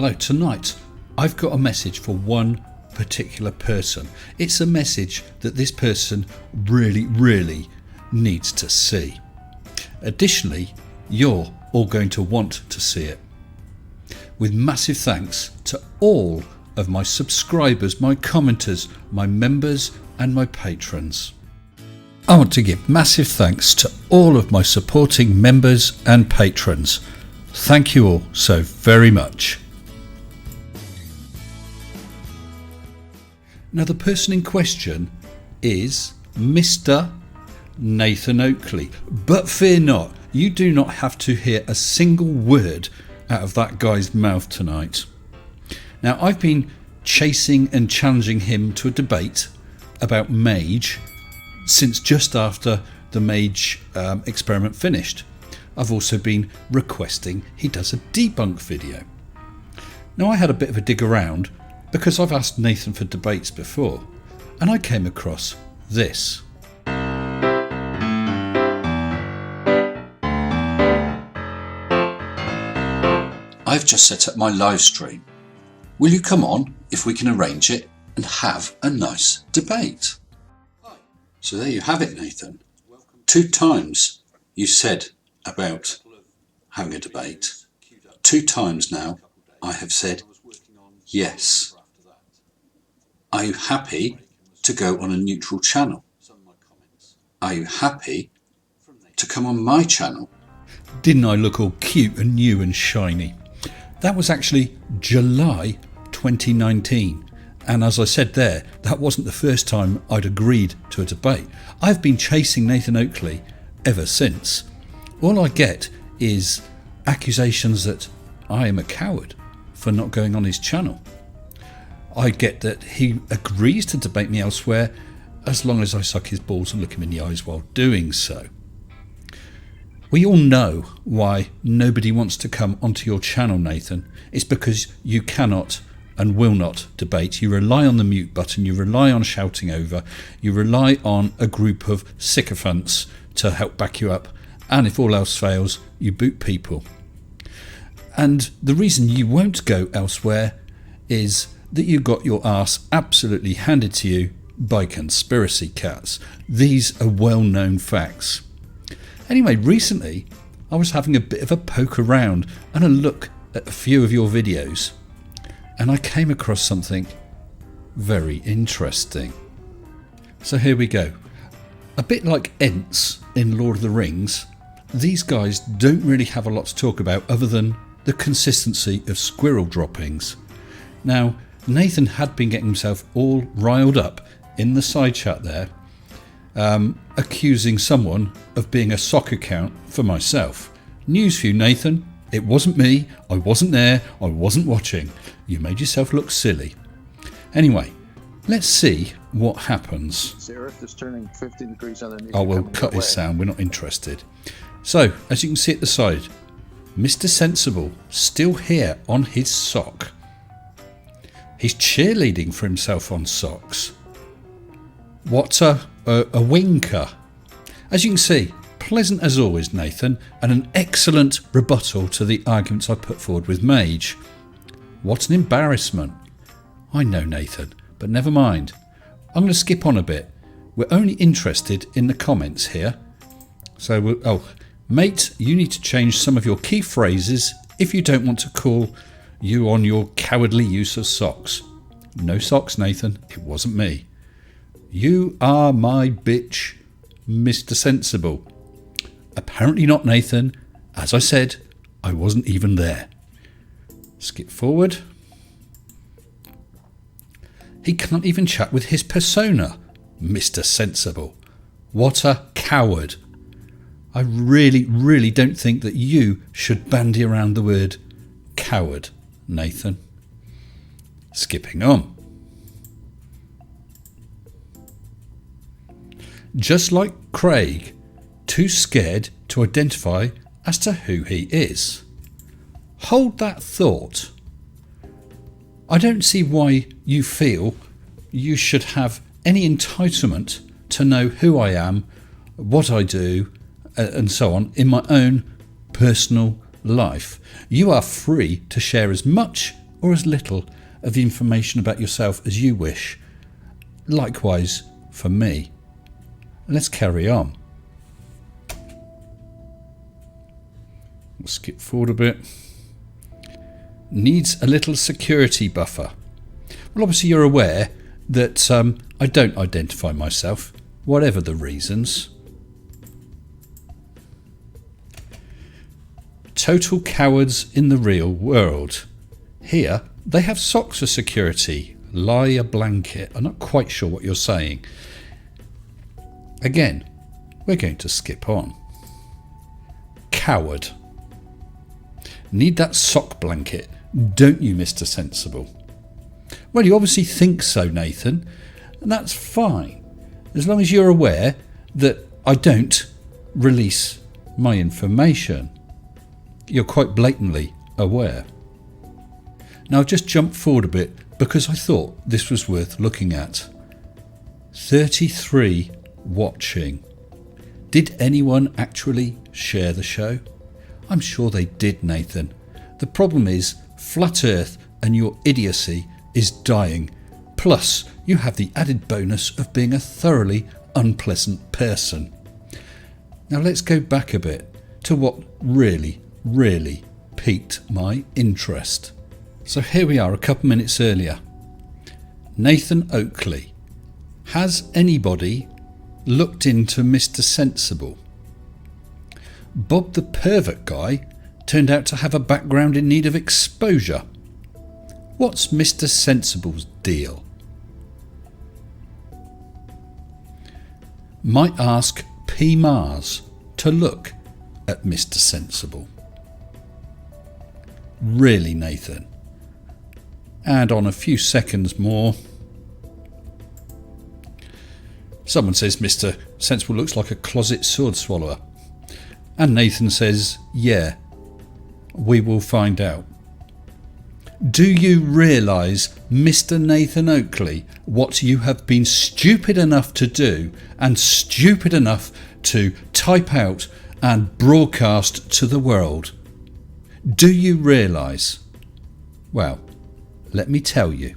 Hello, tonight I've got a message for one particular person. It's a message that this person really needs to see. Additionally, you're all going to want to see it. With massive thanks to all of my subscribers, my commenters, my members and my patrons. I want to give massive thanks to all of my supporting members and patrons. Thank you all so very much. Now the person in question is Mr. Nathan Oakley, but fear not, you do not have to hear a single word out of that guy's mouth tonight. Now I've been chasing and challenging him to a debate about Mage since just after the Mage experiment finished. I've also been requesting he does a debunk video. Now I had a bit of a dig around because I've asked Nathan for debates before, and I came across this. I've just set up my live stream. Will you come on if we can arrange it and have a nice debate? So there you have it, Nathan. 2 times you said about having a debate. 2 times now I have said yes. Are you happy to go on a neutral channel? Are you happy to come on my channel? Didn't I look all cute and new and shiny? That was actually July 2019. And as I said there, that wasn't the first time I'd agreed to a debate. I've been chasing Nathan Oakley ever since. All I get is accusations that I am a coward for not going on his channel. I get that he agrees to debate me elsewhere as long as I suck his balls and look him in the eyes while doing so. We all know why nobody wants to come onto your channel, Nathan. It's because you cannot and will not debate. You rely on the mute button, you rely on shouting over, you rely on a group of sycophants to help back you up, and if all else fails, you boot people. And the reason you won't go elsewhere is that you got your arse absolutely handed to you by conspiracy cats. These are well-known facts. Anyway, recently I was having a bit of a poke around and a look at a few of your videos, and I came across something very interesting. So here we go. A bit like Ents in Lord of the Rings, these guys don't really have a lot to talk about other than the consistency of squirrel droppings. Now, Nathan had been getting himself all riled up in the side chat there, accusing someone of being a sock account for myself. News for you, Nathan. It wasn't me. I wasn't there. I wasn't watching. You made yourself look silly. Anyway, let's see what happens. The earth is turning 50 degrees underneath. Oh, we'll cut his sound. We're not interested. So, as you can see at the side, Mr. Sensible still here on his sock. He's cheerleading for himself on socks. What a winker. As you can see, pleasant as always, Nathan, and an excellent rebuttal to the arguments I put forward with Mage. What an embarrassment. I know, Nathan, but never mind. I'm going to skip on a bit. We're only interested in the comments here. So, mate, you need to change some of your key phrases if you don't want to call you on your cowardly use of socks. No socks, Nathan. It wasn't me. You are my bitch, Mr. Sensible. Apparently not, Nathan. As I said, I wasn't even there. Skip forward. He can't even chat with his persona, Mr. Sensible. What a coward. I really don't think that you should bandy around the word coward, Nathan. Skipping on. Just like Craig, too scared to identify as to who he is. Hold that thought. I don't see why you feel you should have any entitlement to know who I am, what I do, and so on in my own personal life. You are free to share as much or as little of the information about yourself as you wish. Likewise for me. Let's carry on. We'll skip forward a bit. Needs a little security buffer. Well, obviously you're aware that I don't identify myself, whatever the reasons. Total cowards in the real world. Here, they have socks for security. Lie a blanket. I'm not quite sure what you're saying. Again, we're going to skip on. Coward. Need that sock blanket, don't you, Mr. Sensible? Well, you obviously think so, Nathan, and that's fine, as long as you're aware that I don't release my information. You're quite blatantly aware. Now, I've just jumped forward a bit because I thought this was worth looking at. 33 watching. Did anyone actually share the show? I'm sure they did, Nathan. The problem is, Flat Earth and your idiocy is dying. Plus, you have the added bonus of being a thoroughly unpleasant person. Now let's go back a bit to what really piqued my interest. So here we are a couple minutes earlier. Nathan Oakley. Has anybody looked into Mr. Sensible? Bob the pervert guy turned out to have a background in need of exposure. What's Mr. Sensible's deal? Might ask P. Mars to look at Mr. Sensible. Really, Nathan? Add on a few seconds more. Someone says Mr. Sensible looks like a closet sword swallower. And Nathan says, yeah, we will find out. Do you realise, Mr. Nathan Oakley, what you have been stupid enough to do and stupid enough to type out and broadcast to the world? Do you realise? Well, let me tell you.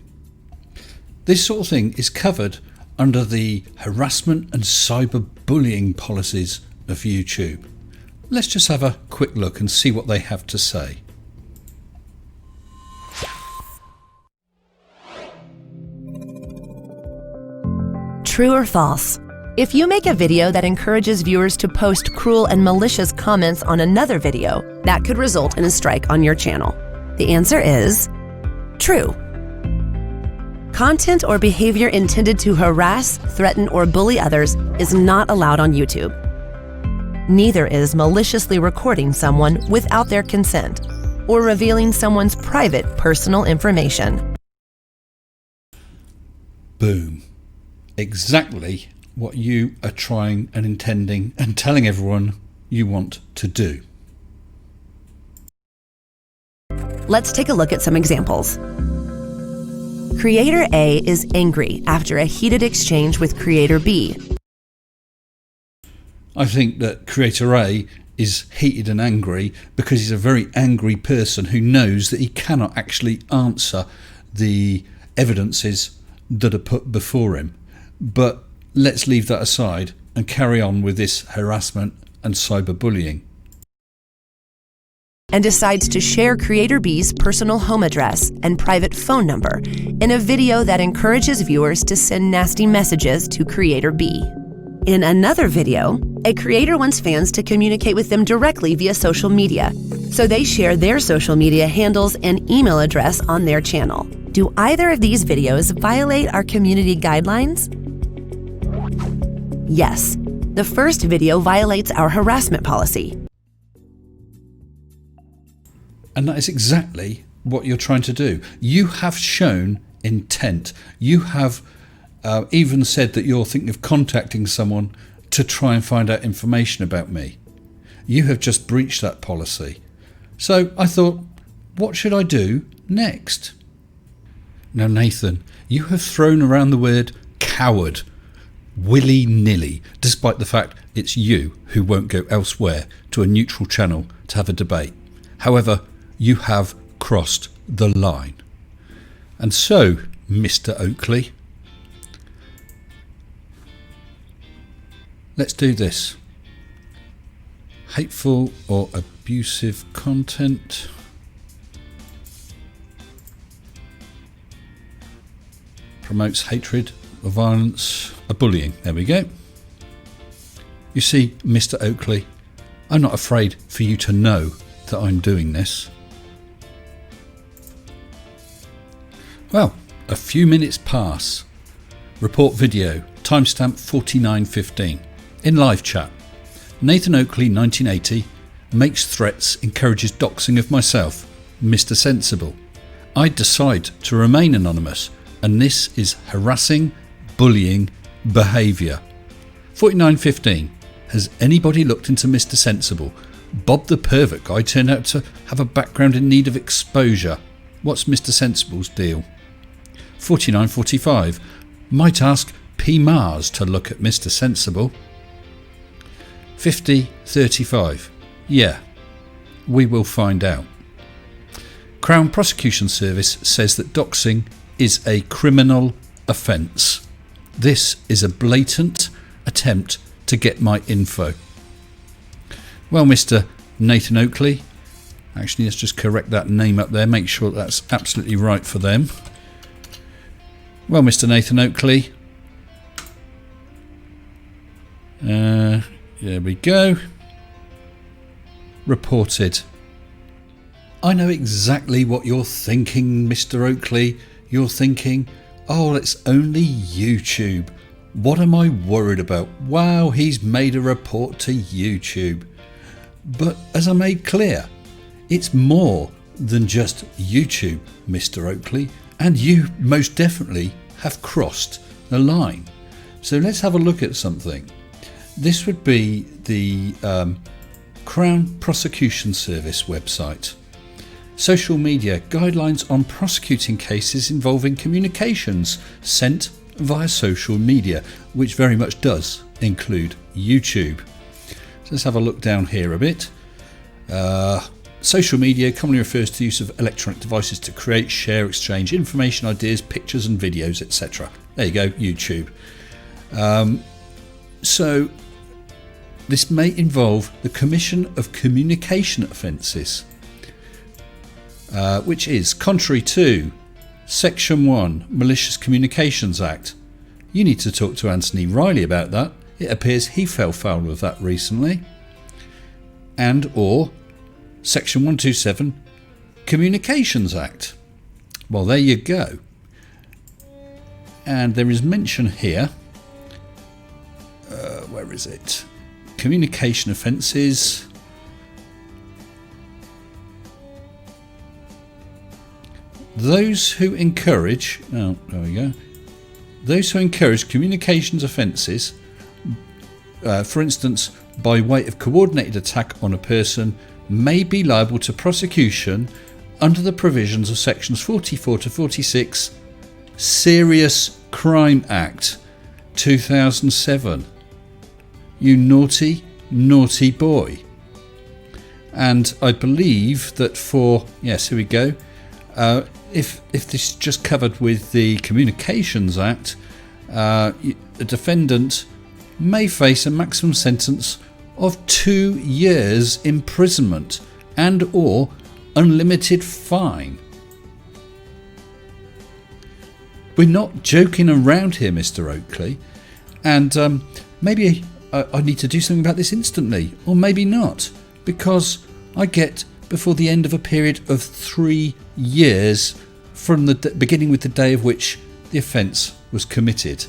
This sort of thing is covered under the harassment and cyberbullying policies of YouTube. Let's just have a quick look and see what they have to say. True or false? If you make a video that encourages viewers to post cruel and malicious comments on another video, that could result in a strike on your channel. The answer is true. Content or behavior intended to harass, threaten, or bully others is not allowed on YouTube. Neither is maliciously recording someone without their consent or revealing someone's private personal information. Boom. Exactly what you are trying and intending and telling everyone you want to do. Let's take a look at some examples. Creator A is angry after a heated exchange with Creator B. I think that Creator A is heated and angry because he's a very angry person who knows that he cannot actually answer the evidences that are put before him. But let's leave that aside and carry on with this harassment and cyberbullying. And decides to share Creator B's personal home address and private phone number in a video that encourages viewers to send nasty messages to Creator B. In another video, a creator wants fans to communicate with them directly via social media, so they share their social media handles and email address on their channel. Do either of these videos violate our community guidelines? Yes. The first video violates our harassment policy. And that is exactly what you're trying to do. You have shown intent. You have even said that you're thinking of contacting someone to try and find out information about me. You have just breached that policy. So I thought, what should I do next? Now, Nathan, you have thrown around the word coward willy-nilly, despite the fact it's you who won't go elsewhere to a neutral channel to have a debate. However, you have crossed the line. And so, Mr. Oakley, let's do this. Hateful or abusive content. Promotes hatred or violence or bullying. There we go. You see, Mr. Oakley, I'm not afraid for you to know that I'm doing this. Well, a few minutes pass. Report video, timestamp 49:15. In live chat, Nathan Oakley, 1980, makes threats, encourages doxing of myself, Mr. Sensible. I decide to remain anonymous, and this is harassing, bullying behaviour. 49:15. Has anybody looked into Mr. Sensible? Bob the pervert guy turned out to have a background in need of exposure. What's Mr. Sensible's deal? 49:45. Might ask P. Mars to look at Mr. Sensible. 50:35. Yeah, we will find out. Crown Prosecution Service says that doxing is a criminal offence. This is a blatant attempt to get my info. Well, Mr. Nathan Oakley, actually let's just correct that name up there, make sure that's absolutely right for them. Well, Mr. Nathan Oakley, there we go. Reported. I know exactly what you're thinking, Mr. Oakley. You're thinking, oh, it's only YouTube. What am I worried about? Wow, he's made a report to YouTube. But as I made clear, it's more than just YouTube, Mr. Oakley, and you most definitely have crossed the line. So let's have a look at something. This would be the Crown Prosecution Service website. Social media guidelines on prosecuting cases involving communications sent via social media, which very much does include YouTube. So let's have a look down here a bit. Social media commonly refers to the use of electronic devices to create, share, exchange information, ideas, pictures and videos, etc. There you go, YouTube. So this may involve the commission of communication offences, which is contrary to Section 1 Malicious Communications Act. You need to talk to Anthony Riley about that. It appears he fell foul of that recently. And or Section 127 Communications Act. Well, there you go. And there is mention here, where is it? Communication offences. Those who encourage, oh, there we go. Those who encourage communications offences, for instance, by way of coordinated attack on a person, may be liable to prosecution under the provisions of sections 44 to 46, Serious Crime Act 2007. You naughty, naughty boy. And I believe that for, yes, here we go. If this is just covered with the Communications Act, a defendant may face a maximum sentence of 2 years imprisonment and or unlimited fine. We're not joking around here, Mr. Oakley, and maybe I need to do something about this instantly, or maybe not, because I get before the end of a period of 3 years from the beginning with the day of which the offence was committed.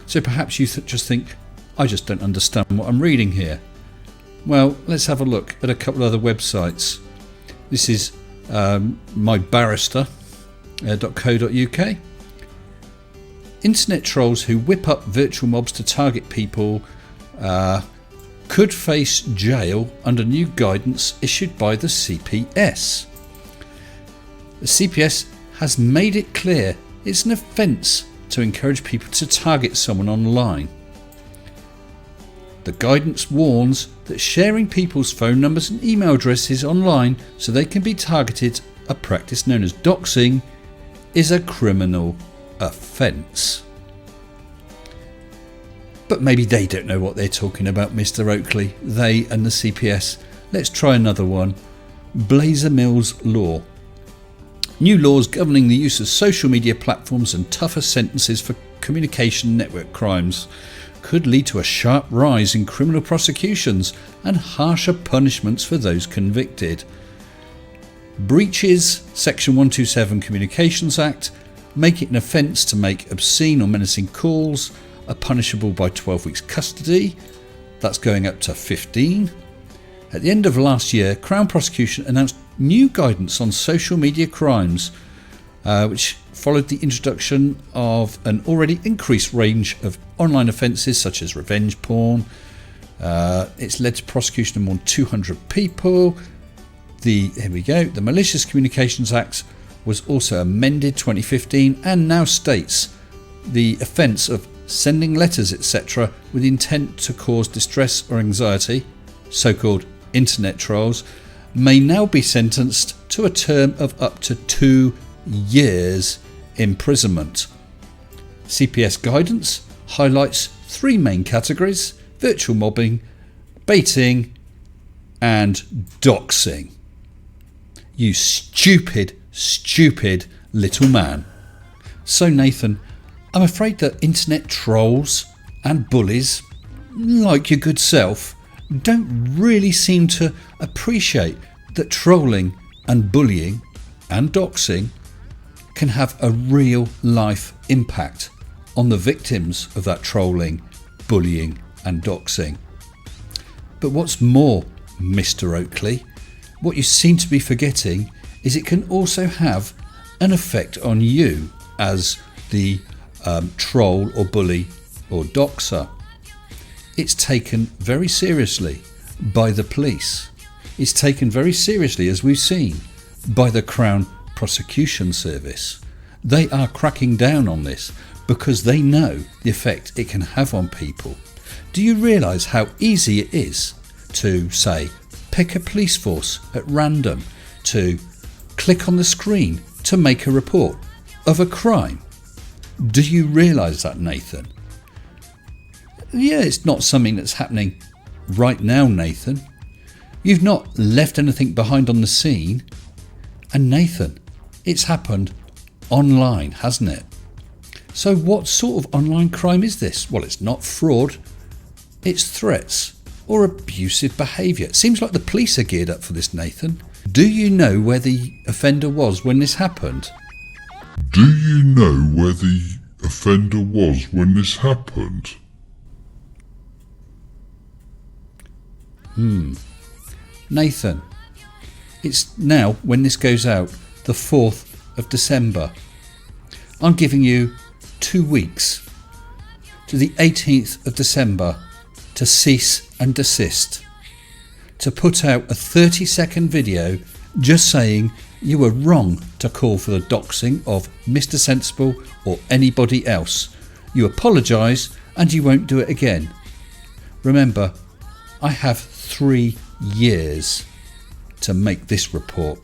So perhaps you just think, I just don't understand what I'm reading here. Well, let's have a look at a couple of other websites. This is mybarrister.co.uk. Internet trolls who whip up virtual mobs to target people could face jail under new guidance issued by the CPS. The CPS has made it clear it's an offence to encourage people to target someone online. The guidance warns that sharing people's phone numbers and email addresses online so they can be targeted, a practice known as doxing, is a criminal offence. But maybe they don't know what they're talking about, Mr. Oakley. They and the CPS. Let's try another one. Blazer Mills Law. New laws governing the use of social media platforms and tougher sentences for communication network crimes could lead to a sharp rise in criminal prosecutions and harsher punishments for those convicted. Breaches Section 127 Communications Act make it an offence to make obscene or menacing calls, are punishable by 12 weeks custody. That's going up to 15. At the end of last year, Crown Prosecution announced new guidance on social media crimes, which followed the introduction of an already increased range of online offences such as revenge porn. It's led to prosecution of more than 200 people. The Malicious Communications Act was also amended 2015 and now states the offence of sending letters etc. with intent to cause distress or anxiety, so-called internet trolls, may now be sentenced to a term of up to 2 years imprisonment. CPS guidance highlights 3 main categories: virtual mobbing, baiting and doxing. You stupid little man. So Nathan, I'm afraid that internet trolls and bullies, like your good self, don't really seem to appreciate that trolling and bullying and doxing can have a real life impact on the victims of that trolling, bullying and doxing. But what's more, Mr. Oakley, what you seem to be forgetting is it can also have an effect on you as the troll or bully or doxer. It's taken very seriously by the police. It's taken very seriously, as we've seen, by the Crown Prosecution Service. They are cracking down on this because they know the effect it can have on people. Do you realise how easy it is to, say, pick a police force at random, to click on the screen to make a report of a crime? Do you realise that, Nathan? Yeah, it's not something that's happening right now, Nathan. You've not left anything behind on the scene. And Nathan, it's happened online, hasn't it? So what sort of online crime is this? Well, it's not fraud. It's threats or abusive behaviour. It seems like the police are geared up for this, Nathan. Do you know where the offender was when this happened? Do you know where the offender was when this happened? Nathan, it's now, when this goes out, the 4th of December. I'm giving you 2 weeks to the 18th of December to cease and desist, to put out a 30-second video just saying you were wrong to call for the doxing of Mr. Sensible or anybody else. You apologise and you won't do it again. Remember, I have 3 years to make this report,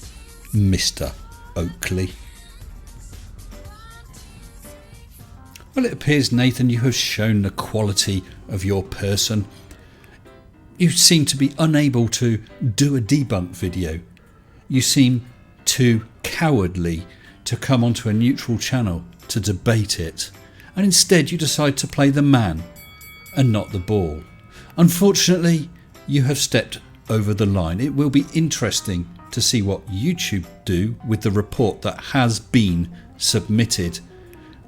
Mr. Oakley. Well, it appears, Nathan, you have shown the quality of your person. You seem to be unable to do a debunk video. You seem too cowardly to come onto a neutral channel to debate it, and instead you decide to play the man and not the ball. Unfortunately, you have stepped over the line. It will be interesting to see what YouTube do with the report that has been submitted,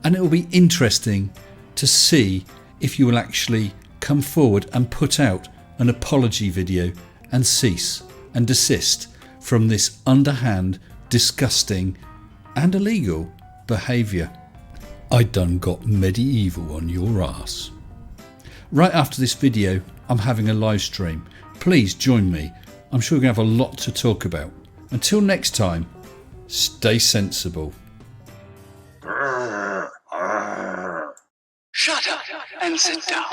and it will be interesting to see if you will actually come forward and put out an apology video and cease and desist from this underhand, disgusting and illegal behaviour. I done got medieval on your ass. Right after this video, I'm having a live stream. Please join me. I'm sure we're going to have a lot to talk about. Until next time, stay sensible. Shut up and sit down.